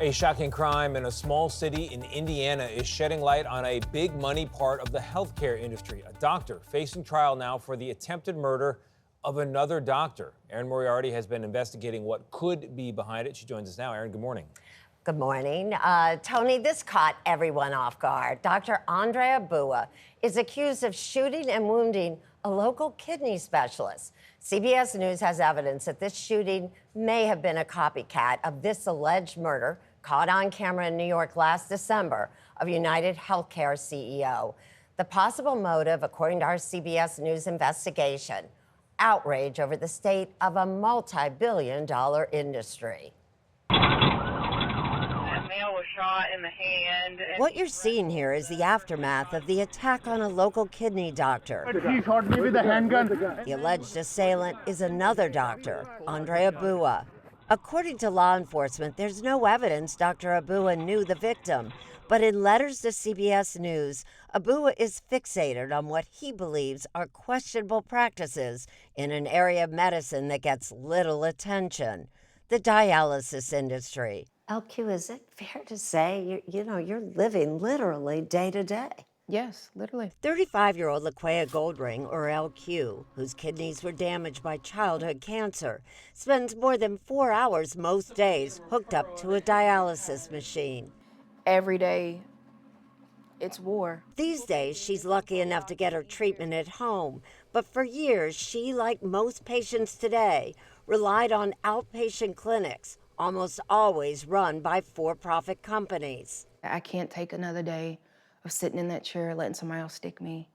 A shocking crime in a small city in Indiana is shedding light on a big money part of the healthcare industry. A doctor facing trial now for the attempted murder of another doctor. Erin Moriarty has been investigating what could be behind it. She joins us now. Erin, good morning. Good morning. Tony, this caught everyone off guard. Dr. Andrea Bua is accused of shooting and wounding a local kidney specialist. CBS News has evidence that this shooting may have been a copycat of this alleged murder caught on camera in New York last December of United Healthcare CEO. The possible motive, according to our CBS News investigation, outrage over the state of a multi-billion-dollar industry. Was shot in the hand. What you're seeing here is the aftermath of the attack on a local kidney doctor. He shot me with a handgun. The alleged assailant is another doctor, Andrea Bua. According to law enforcement, there's no evidence Dr. Abua knew the victim. But in letters to CBS News, Abua is fixated on what he believes are questionable practices in an area of medicine that gets little attention, the dialysis industry. LQ, is it fair to say you're living literally day to day? Yes, literally. 35-year-old Laquea Goldring, or LQ, whose kidneys were damaged by childhood cancer, spends more than 4 hours most days hooked up to a dialysis machine. Every day, it's war. These days, she's lucky enough to get her treatment at home. But for years, she, like most patients today, relied on outpatient clinics, almost always run by for-profit companies. I can't take another day of sitting in that chair, letting somebody else stick me,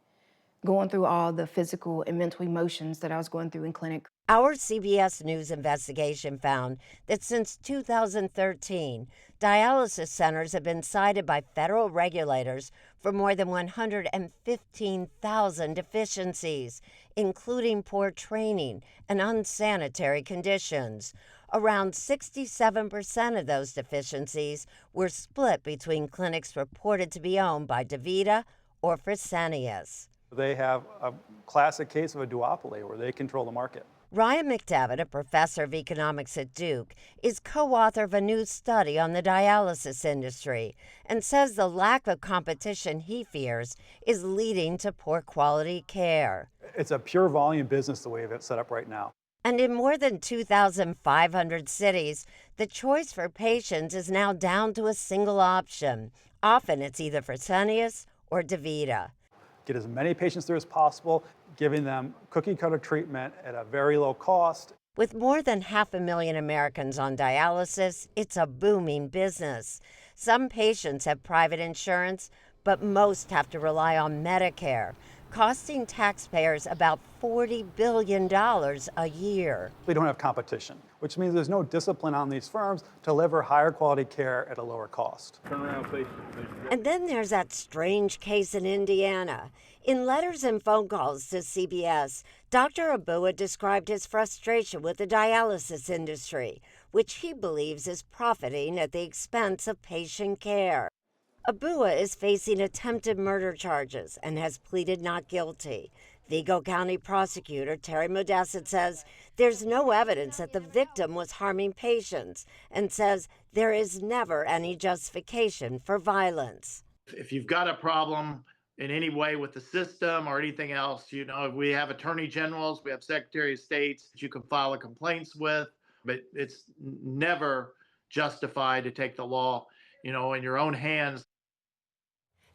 going through all the physical and mental emotions that I was going through in clinic. Our CBS News investigation found that since 2013, dialysis centers have been cited by federal regulators for more than 115,000 deficiencies, including poor training and unsanitary conditions. Around 67% of those deficiencies were split between clinics reported to be owned by DaVita or Fresenius. They have a classic case of a duopoly where they control the market. Ryan McDevitt, a professor of economics at Duke, is co-author of a new study on the dialysis industry and says the lack of competition he fears is leading to poor quality care. It's a pure volume business the way it's set up right now. And in more than 2,500 cities, the choice for patients is now down to a single option. Often it's either Fresenius or DaVita. Get as many patients through as possible, giving them cookie-cutter treatment at a very low cost. With more than 500,000 Americans on dialysis, it's a booming business. Some patients have private insurance, but most have to rely on Medicare, costing taxpayers about $40 billion a year. We don't have competition, which means there's no discipline on these firms to deliver higher quality care at a lower cost. Turn around, please. And then there's that strange case in Indiana. In letters and phone calls to CBS, Dr. Abua described his frustration with the dialysis industry, which he believes is profiting at the expense of patient care. Abua is facing attempted murder charges and has pleaded not guilty. Vigo County prosecutor Terry Modesset says there's no evidence that the victim was harming patients and says there is never any justification for violence. If you've got a problem in any way with the system or anything else, we have attorney generals, we have secretary of states that you can file complaints with, but it's never justified to take the law, in your own hands.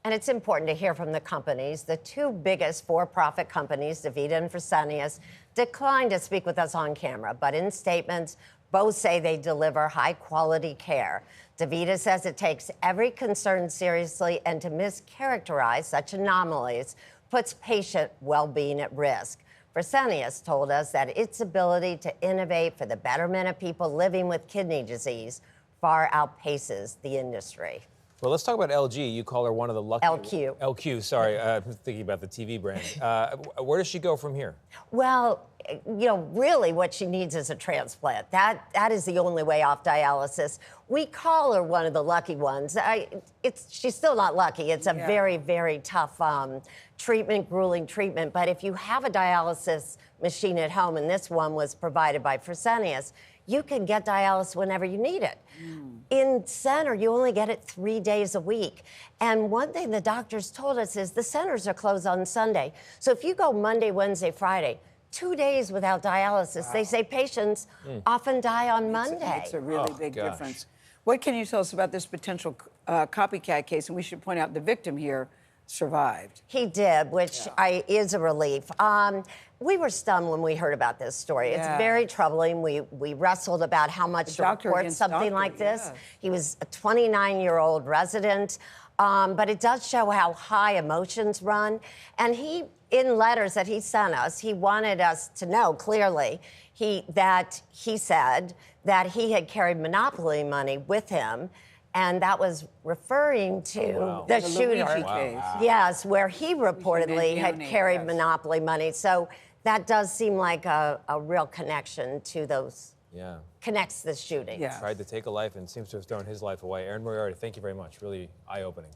And it's important to hear from the companies. The two biggest for-profit companies, DaVita and Fresenius, declined to speak with us on camera, but in statements, both say they deliver high-quality care. DaVita says it takes every concern seriously, and to mischaracterize such anomalies puts patient well-being at risk. Fresenius told us that its ability to innovate for the betterment of people living with kidney disease far outpaces the industry. Well, let's talk about LG. You call her one of the lucky... LQ. LQ, sorry. I'm thinking about the TV brand. Where does she go from here? Well, really what she needs is a transplant. That is the only way off dialysis. We call her one of the lucky ones. She's still not lucky. It's a very, very tough treatment, grueling treatment. But if you have a dialysis machine at home, and this one was provided by Fresenius, you can get dialysis whenever you need it. In center, you only get it 3 days a week. And one thing the doctors told us is the centers are closed on Sunday. So if you go Monday, Wednesday, Friday, 2 days without dialysis, they say patients often die on Monday. Makes a really big difference. What can you tell us about this potential copycat case? And we should point out the victim here survived. He did, which is a relief. We were stunned when we heard about this story. It's very troubling. We wrestled about how much to report something like this. He was a 29-year-old resident, but it does show how high emotions run. And he, in letters that he sent us, he wanted us to know clearly that he said that he had carried monopoly money with him. And that was referring to the shooter. Yes, where he reportedly had carried monopoly money. So that does seem like a real connection to those. Yeah. Connects the shooting. Tried to take a life and seems to have thrown his life away. Erin Moriarty, thank you very much. Really eye-opening.